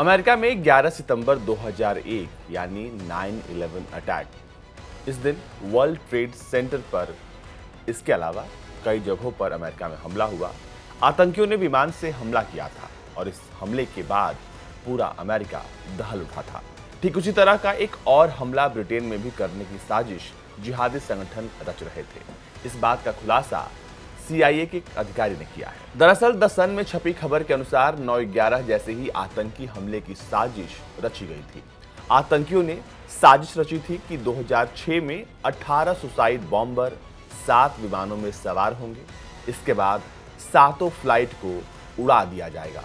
America में 11 सितंबर 2001 यानी 9/11 attack, इस दिन वर्ल्ड ट्रेड सेंटर पर इसके अलावा कई जगहों पर अमेरिका में हमला हुआ। आतंकियों ने विमान से हमला किया था और इस हमले के बाद पूरा अमेरिका दहल उठा था। ठीक उसी तरह का एक और हमला ब्रिटेन में भी करने की साजिश जिहादी संगठन रच रहे थे। इस बात का खुलासा CIA के अधिकारी ने किया है। दरअसल द सन में छपी खबर के अनुसार 9/11 जैसे ही आतंकी हमले की साजिश रची गई थी। आतंकियों ने साजिश रची थी कि 2006 में 18 सुसाइड बॉम्बर 7 विमानों में सवार होंगे। इसके बाद 7 फ्लाइट को उड़ा दिया जाएगा।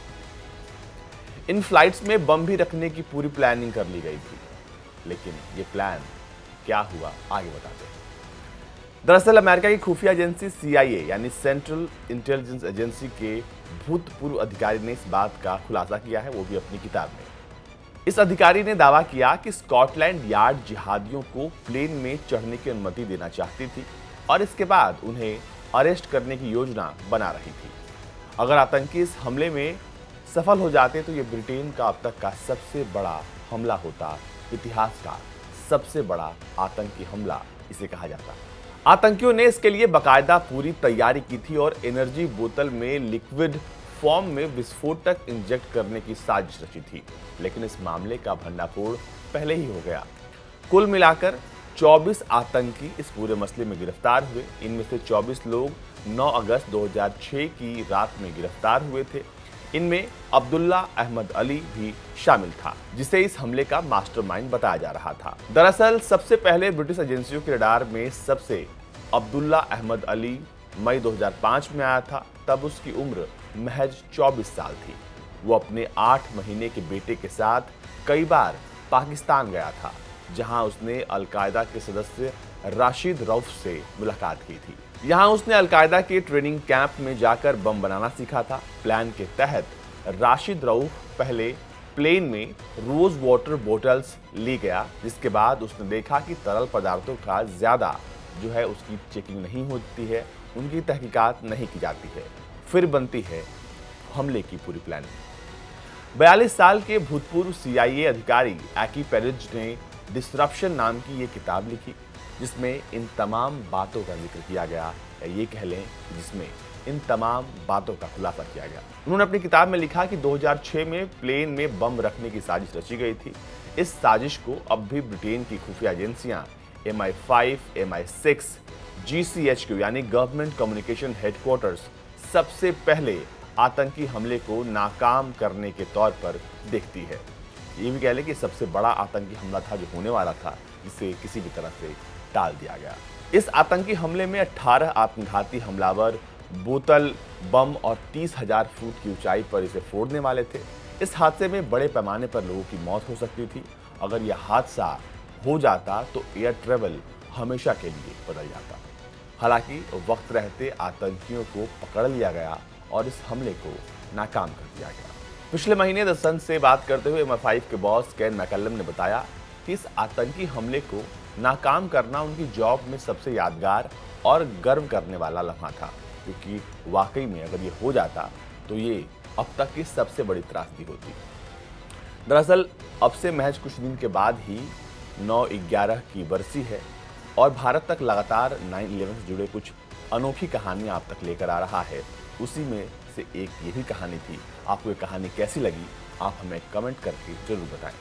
इन फ्लाइट्स में बम भी रखने की पूरी प्लानिंग कर ली गई थी, लेकिन ये प्लान क्या हुआ आगे बताते हैं। दरअसल अमेरिका की खुफिया एजेंसी CIA यानी सेंट्रल इंटेलिजेंस एजेंसी के भूतपूर्व अधिकारी ने इस बात का खुलासा किया है, वो भी अपनी किताब में। इस अधिकारी ने दावा किया कि स्कॉटलैंड यार्ड जिहादियों को प्लेन में चढ़ने की अनुमति देना चाहती थी और इसके बाद उन्हें अरेस्ट करने की योजना बना रही थी। अगर आतंकी इस हमले में सफल हो जाते तो ये ब्रिटेन का अब तक का सबसे बड़ा हमला होता। इतिहास का सबसे बड़ा आतंकी हमला इसे कहा जाता। आतंकियों ने इसके लिए बाकायदा पूरी तैयारी की थी और एनर्जी बोतल में लिक्विड फॉर्म में विस्फोटक इंजेक्ट करने की साजिश रची थी, लेकिन इस मामले का भंडाफोड़ पहले ही हो गया। कुल मिलाकर 24 आतंकी इस पूरे मसले में गिरफ्तार हुए। इनमें से 24 लोग 9 अगस्त 2006 की रात में गिरफ्तार हुए थे। इनमें अब्दुल्ला अहमद अली भी शामिल था, जिसे इस हमले का मास्टरमाइंड बताया जा रहा था। दरअसल सबसे पहले ब्रिटिश एजेंसियों के रडार में सबसे अब्दुल्ला अहमद अली मई 2005 में आया था। तब उसकी उम्र महज 24 साल थी। वो अपने 8 महीने के बेटे के साथ कई बार पाकिस्तान गया था, जहां उसने अलकायदा के सदस्य राशिद रऊफ से मुलाकात की थी। यहाँ उसने अलकायदा के ट्रेनिंग कैंप में जाकर बम बनाना सीखा था। प्लान के तहत राशिद रऊफ पहले प्लेन में रोज वाटर बोतल्स ले गया, जिसके बाद उसने देखा कि तरल पदार्थों का ज्यादा जो है उसकी चेकिंग नहीं होती है, उनकी तहकीकात नहीं की जाती है। फिर बनती है हमले की पूरी प्लानिंग। 42 साल के भूतपूर्व CIA अधिकारी एकी पेरिज ने डिसरप्शन नाम की ये किताब लिखी, जिसमें इन तमाम बातों का जिक्र किया गया, या ये कह लें जिसमें इन तमाम बातों का खुलासा किया गया। उन्होंने अपनी किताब में लिखा कि 2006 में प्लेन में बम रखने की साजिश रची गई थी। इस साजिश को अब भी ब्रिटेन की खुफिया एजेंसियां MI5, MI6, GCHQ यानी गवर्नमेंट कम्युनिकेशन हेडक्वार्टर्स सबसे पहले आतंकी हमले को नाकाम करने के तौर पर देखती है। ये भी कह लें कि सबसे बड़ा आतंकी हमला था जो होने वाला था, जिसे किसी भी तरह से टाल दिया गया। इस आतंकी हमले में 18 आत्मघाती हमलावर बोतल बम और 30,000 फुट की ऊंचाई पर इसे फोड़ने वाले थे। इस हादसे में बड़े पैमाने पर लोगों की मौत हो सकती थी। अगर यह हादसा हो जाता तो एयर ट्रेवल हमेशा के लिए बदल जाता। हालांकि वक्त रहते आतंकियों को पकड़ लिया गया और इस हमले को नाकाम कर दिया गया। पिछले महीने द सन से बात करते हुए MI5 के बॉस केन मैकल्लम ने बताया कि इस आतंकी हमले को नाकाम करना उनकी जॉब में सबसे यादगार और गर्व करने वाला लम्हा था, क्योंकि वाकई में अगर ये हो जाता तो ये अब तक की सबसे बड़ी त्रासदी होती। दरअसल अब से महज कुछ दिन के बाद ही 9/11 की बरसी है और भारत तक लगातार 9/11 से जुड़े कुछ अनोखी कहानियां आप तक लेकर आ रहा है। उसी में से एक ये भी कहानी थी। आपको ये कहानी कैसी लगी, आप हमें कमेंट करके जरूर बताएं।